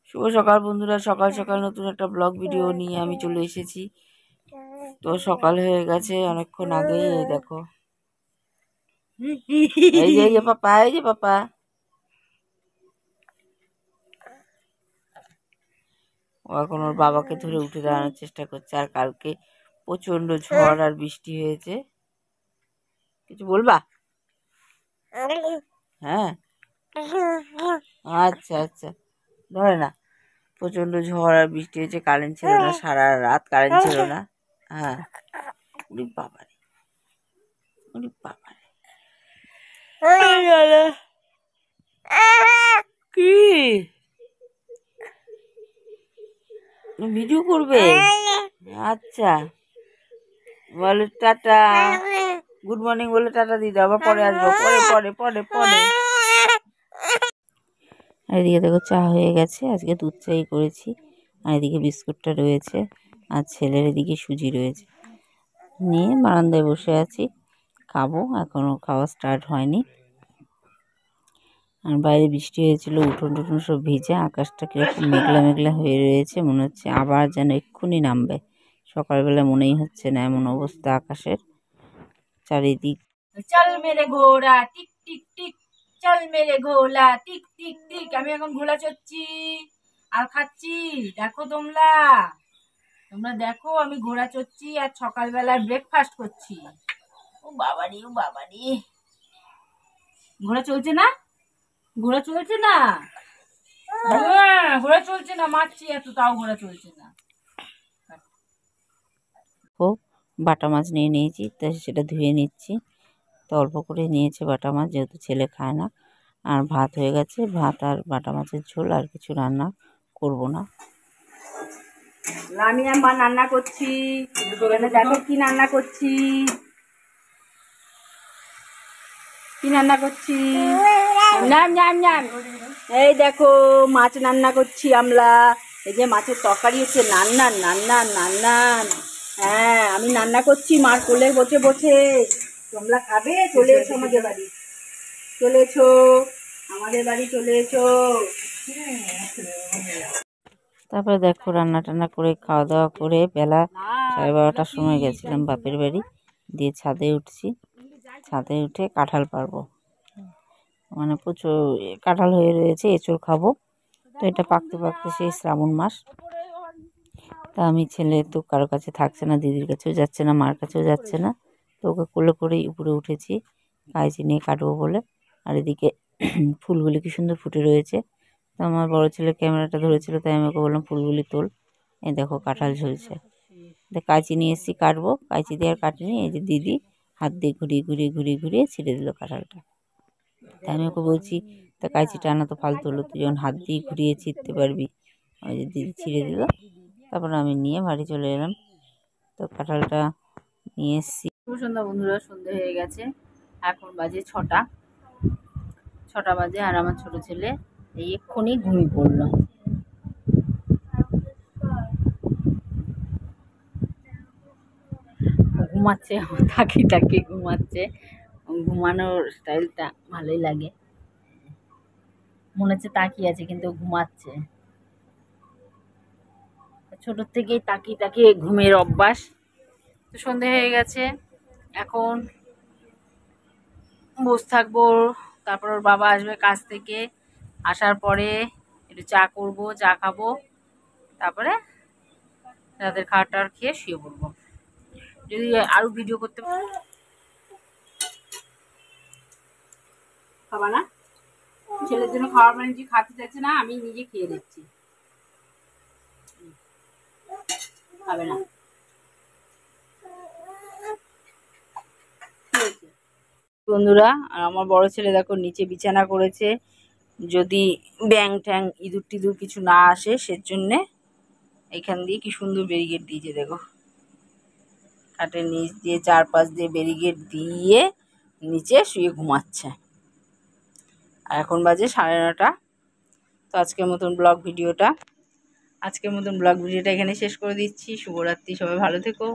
শুভ সকাল বন্ধুরা, সকাল সকাল নতুন একটা ব্লগ ভিডিও নিয়ে আমি চলে এসেছি। তো সকাল হয়ে গেছে অনেকক্ষণ আগেই। এই দেখো, এই যে পাপা, এই যে পাপা। ও এখন ওর বাবাকে ধরে উঠে দাঁড়ানোর চেষ্টা করছে। আর কালকে প্রচন্ড ঝড় আর বৃষ্টি হয়েছে। কিছু বলবা? হ্যাঁ, আচ্ছা আচ্ছা, ধরে না। প্রচন্ড ঝড় আর বৃষ্টি হয়েছে, কারেন্ট ছিল না, সারা রাত কারেন্ট ছিল না। হ্যাঁ, উরি বাবারে, উরি বাবারে, কি ভিডিও করবে? আচ্ছা, বলে টাটা, গুড মর্নিং বলে টাটা দিয়ে দাও, আবার পরে আসবো, পরে পরে পরে পরে। আর এদিকে দেখো চা হয়ে গেছে, আজকে দুধ চাই করেছি। আর এদিকে বিস্কুটটা রয়েছে, আর ছেলের এদিকে সুজি রয়েছে। নিয়ে বারান্দায় বসে আছি, খাবো। এখনো খাওয়া স্টার্ট হয়নি। আর বাইরে বৃষ্টি হয়েছিল, উঠোন টুঠোন সব ভিজে, আকাশটা কিরকম মেঘলা মেঘলা হয়ে রয়েছে, মনে হচ্ছে আবার যেন এক্ষুনি নামবে। সকালবেলা মনেই হচ্ছে না, এমন অবস্থা আকাশের চারিদিক। চল মেরে ঘোড়া টিক টিক টিক, চল মেরে ঘোড়া টিক টিক টিক। আমি এখন ঘোড়া চড়ছি আর খাচ্ছি। দেখো তোমরা, তোমরা দেখো আমি ঘোড়া চড়ছি আর সকালবেলায় ব্রেকফাস্ট করছি। ও বাবারি, ও বাবারি, ঘোড়া চলছে না, ঘোড়া চলছে না, ঘোড়া চলছে না, মারছি এত তাও ঘোড়া চলছে না। ও বাটা মাছ নিয়ে নিয়েছি, তাই সেটা ধুয়ে নিচ্ছি। তো অল্প করে নিয়েছে বাটা মাছ, যেহেতু ছেলে খায় না। আর ভাত হয়ে গেছে, ভাত আর বাটা মাছের ঝোল, আর কিছু রান্না করব না। আমি আমার রান্না করছি, দেখো কি রান্না করছি, কি রান্না করছি। নাম নাম নাম, এই দেখো মাছ রান্না করছি আমরা। এই যে মাছের তরকারি হচ্ছে, নান্নান নান্নান নান্নান। হ্যাঁ, আমি রান্না করছি মার কোলে বসে বসে। তোমরা খাবে? চলে এসো আমাদের বাড়ি, চলে এসো আমাদের বাড়ি, চলে এসো। তারপরে দেখো রান্না টান্না করে খাওয়া দাওয়া করে বেলা 12:30টার সময় গেছিলাম বাপের বাড়ি। দিয়ে ছাদে উঠছি, ছাদে উঠে কাঁঠাল পারবো। মানে প্রচুর কাঁঠাল হয়ে রয়েছে, এঁচড় খাবো। তো এটা পাকতে পাকতে সেই শ্রাবণ মাস। তা আমি, ছেলে তো কারো কাছে থাকছে না, দিদির কাছেও যাচ্ছে না, মার কাছেও যাচ্ছে না। তো ওকে কোলে করেই উপরে উঠেছি কাঁচি নিয়ে কাটবো বলে। আর এদিকে ফুলগুলি কি সুন্দর ফুটে রয়েছে। তো আমার বড় ছেলে ক্যামেরাটা ধরেছিল, তাই আমি ওকে বললাম ফুলগুলি তোল। এই দেখো কাঁঠাল ঝুলছে। কাঁচি নিয়ে এসেছি কাটবো, কাঁচি দিয়ে আর কাটিনি। এই যে দিদি হাত দিয়ে ঘুরিয়ে ঘুরিয়ে ঘুরিয়ে ঘুরিয়ে ছিঁড়ে দিল কাঁঠালটা। তাই আমি ওকে বলছি, তা কাঁচিটা আনা তো ফালতু হলো, তুই যখন হাত দিয়ে ঘুরিয়ে ছিঁড়তে পারবি। ওই যে দিদি ছিঁড়ে দিল। তারপর আমি নিয়ে বাড়ি চলে এলাম। তো কাঁঠালটা নিয়ে এসেছি। শুভ সন্ধ্যা বন্ধুরা, সন্ধে হয়ে গেছে, এখন বাজে 6টা, 6টা বাজে। আর আমার ছোট ছেলে এই এক্ষুনি ঘুমিয়ে পড়লো, ঘুমাচ্ছে, তাকিয়ে তাকিয়ে ঘুমাচ্ছে। ঘুমানোর স্টাইলটা ভালোই লাগে, মনে হচ্ছে তাকিয়ে আছে কিন্তু ঘুমাচ্ছে। ছোটোর থেকেই তাকিয়ে তাকিয়ে ঘুমের অভ্যাস। তো সন্ধে হয়ে গেছে, এখন বসে থাকবো। তারপর ওর বাবা আসবে কাজ থেকে, আসার পরে একটু চা করবো, চা খাবো, তারপরে রাতের খাওয়াটা আর খেয়ে শুয়ে পড়বো। যদি আরো ভিডিও করতে খাবা না, ছেলের জন্য খাবার বানিয়েছি, খাতে চাইছে না, আমি নিজে খেয়ে দিচ্ছি, খাবে না। বন্ধুরা, আর আমার বড় ছেলে দেখো নিচে বিছানা করেছে, যদি ব্যাং ট্যাং ইঁদুর টিঁদুর কিছু না আসে সেজন্যে। এখান দিয়ে কি সুন্দর ব্যারিকেড দিয়েছে দেখো, খাটের নিচ দিয়ে চারপাশ দিয়ে ব্যারিকেড দিয়ে নিচে শুয়ে ঘুমাচ্ছে। আর এখন বাজে 9:30। তো আজকের মতন ব্লগ ভিডিওটা এখানে শেষ করে দিচ্ছি। শুভরাত্রি, সবাই ভালো থেকো।